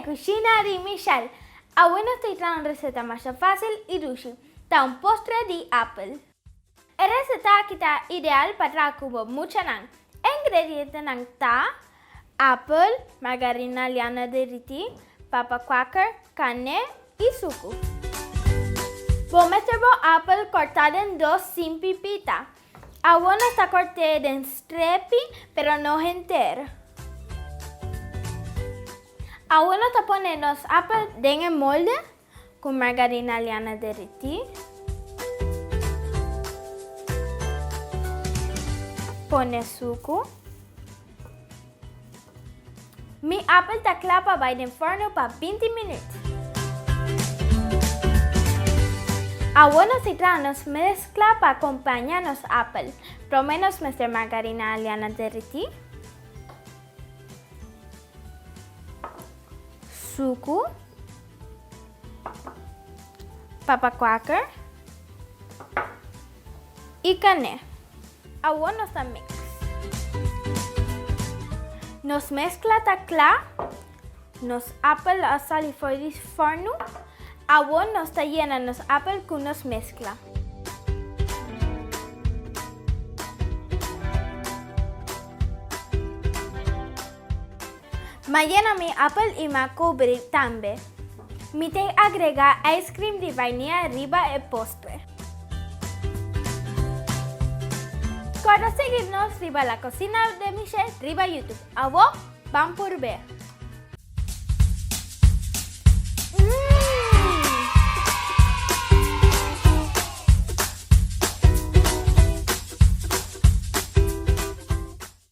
de cucina di Michelle. Avui no estoy trayendo una receta más fácil y dulce. Está un postre de apple. La receta que está ideal para cubo mucha nan. Ingredientes nan ta apple, margarina liana derriti, papa quaker, carne y suco. Voy a meter apple cortado en dos sin pipita. Ahora está cortada en strips, pero no entero. Ahora está poniendo los apple en el molde con margarina liana derretida. Pone suco. Mi apple está clapa va en el forno para 20 minutos. Ahora se nos mezcla para acompañar los apple. Primero meter margarina liana derretida. Suco. Papa quaker. Y carne. Ahora nos da mix. Nos mezcla tacla. Nos apple a salir fuera del forno. Ahora nos está llena los apple con nos mezcla. Mañana mi apple y me cubre también. Me te agrega ice cream de vainilla arriba el postre. Para seguirnos arriba la cocina de Michelle, arriba YouTube. Ahora vamos por ver.